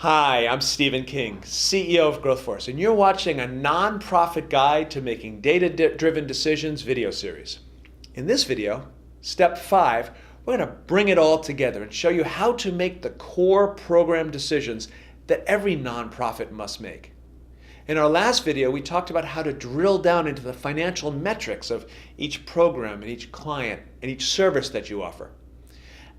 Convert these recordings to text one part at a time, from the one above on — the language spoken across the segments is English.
Hi, I'm Stephen King, CEO of GrowthForce, and you're watching a nonprofit guide to making data-driven decisions video series. In this video, step 5, we're going to bring it all together and show you how to make the core program decisions that every nonprofit must make. In our last video, we talked about how to drill down into the financial metrics of each program and each client and each service that you offer.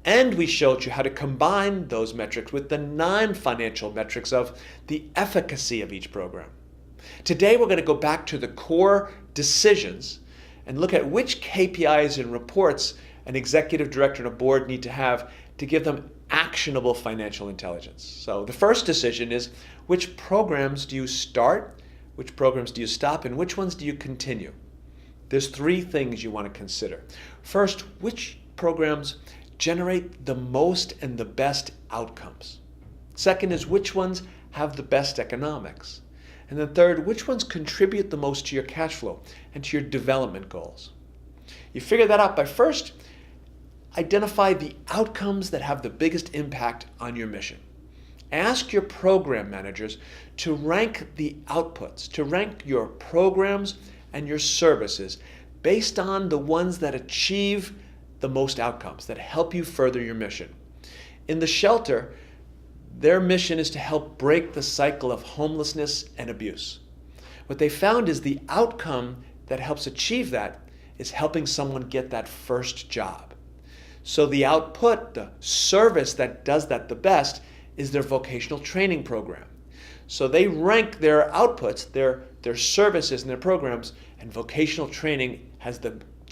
And we showed you how to combine those metrics with the non-financial metrics of the efficacy of each program. Today we're going to go back to the core decisions and look at which KPIs and reports an executive director and a board need to have to give them actionable financial intelligence. So the first decision is, which programs do you start, which programs do you stop, and which ones do you continue? There's 3 things you want to consider. First, which programs generate the most and the best outcomes. Second is, which ones have the best economics. And then third, which ones contribute the most to your cash flow and to your development goals. You figure that out by first identify the outcomes that have the biggest impact on your mission. Ask your program managers to rank the outputs, to rank your programs and your services based on the ones that achieve the most outcomes, that help you further your mission. In the shelter, their mission is to help break the cycle of homelessness and abuse. What they found is the outcome that helps achieve that is helping someone get that first job. So the output, the service that does that the best, is their vocational training program. So they rank their outputs, their services and their programs, and vocational training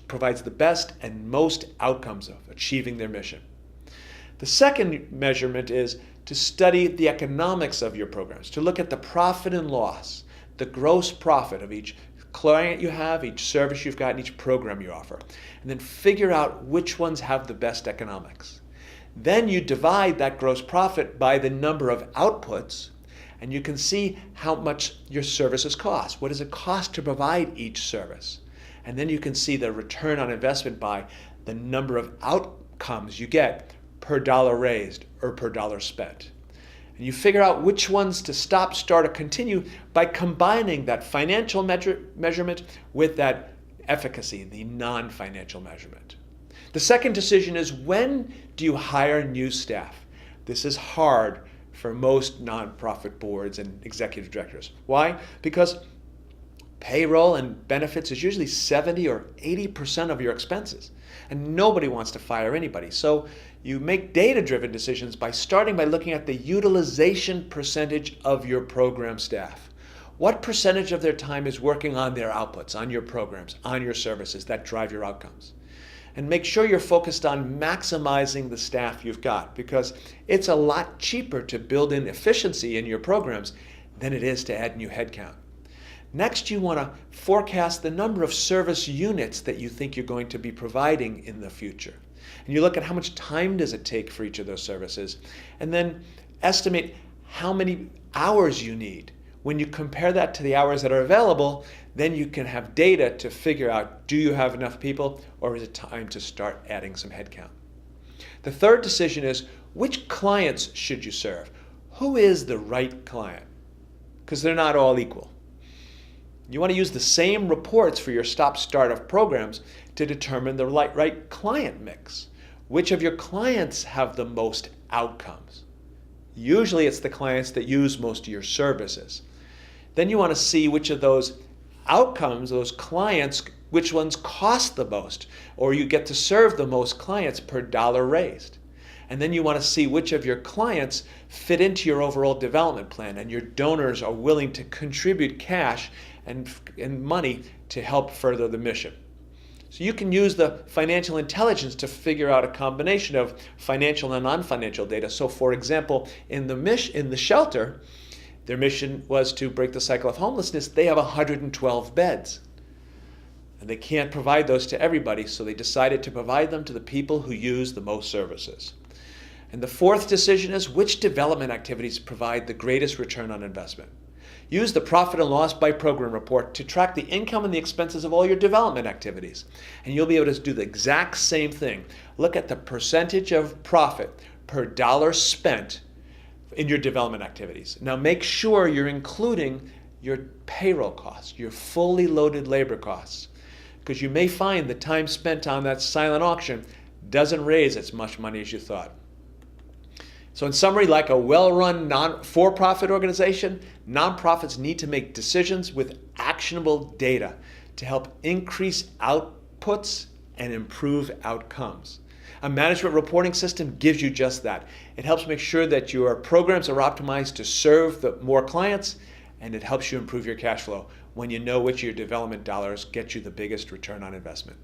provides the best and most outcomes of achieving their mission. The second measurement is to study the economics of your programs, to look at the profit and loss, the gross profit of each client you have, each service you've got, and each program you offer, and then figure out which ones have the best economics. Then you divide that gross profit by the number of outputs, and you can see how much your services cost. What does it cost to provide each service? And then you can see the return on investment by the number of outcomes you get per dollar raised or per dollar spent. And you figure out which ones to stop, start, or continue by combining that financial measurement with that efficacy, the non-financial measurement. The second decision is, when do you hire new staff? This is hard for most nonprofit boards and executive directors. Why? Because payroll and benefits is usually 70 or 80% of your expenses, and nobody wants to fire anybody. So you make data-driven decisions by starting by looking at the utilization percentage of your program staff. What percentage of their time is working on their outputs, on your programs, on your services that drive your outcomes? And make sure you're focused on maximizing the staff you've got, because it's a lot cheaper to build in efficiency in your programs than it is to add new headcount. Next, you want to forecast the number of service units that you think you're going to be providing in the future. And you look at how much time does it take for each of those services, and then estimate how many hours you need. When you compare that to the hours that are available, then you can have data to figure out, do you have enough people, or is it time to start adding some headcount? The third decision is, which clients should you serve? Who is the right client? Because they're not all equal. You want to use the same reports for your stop-start of programs to determine the right client mix. Which of your clients have the most outcomes? Usually it's the clients that use most of your services. Then you want to see which of those outcomes, those clients, which ones cost the most, or you get to serve the most clients per dollar raised. And then you want to see which of your clients fit into your overall development plan, and your donors are willing to contribute cash and money to help further the mission. So you can use the financial intelligence to figure out a combination of financial and non-financial data. So for example, in the shelter, their mission was to break the cycle of homelessness. They have 112 beds. And they can't provide those to everybody, so they decided to provide them to the people who use the most services. And the fourth decision is, which development activities provide the greatest return on investment? Use the profit and loss by program report to track the income and the expenses of all your development activities. And you'll be able to do the exact same thing. Look at the percentage of profit per dollar spent in your development activities. Now make sure you're including your payroll costs, your fully loaded labor costs, because you may find the time spent on that silent auction doesn't raise as much money as you thought. So in summary, like a well-run for-profit organization, nonprofits need to make decisions with actionable data to help increase outputs and improve outcomes. A management reporting system gives you just that. It helps make sure that your programs are optimized to serve more clients, and it helps you improve your cash flow when you know which of your development dollars get you the biggest return on investment.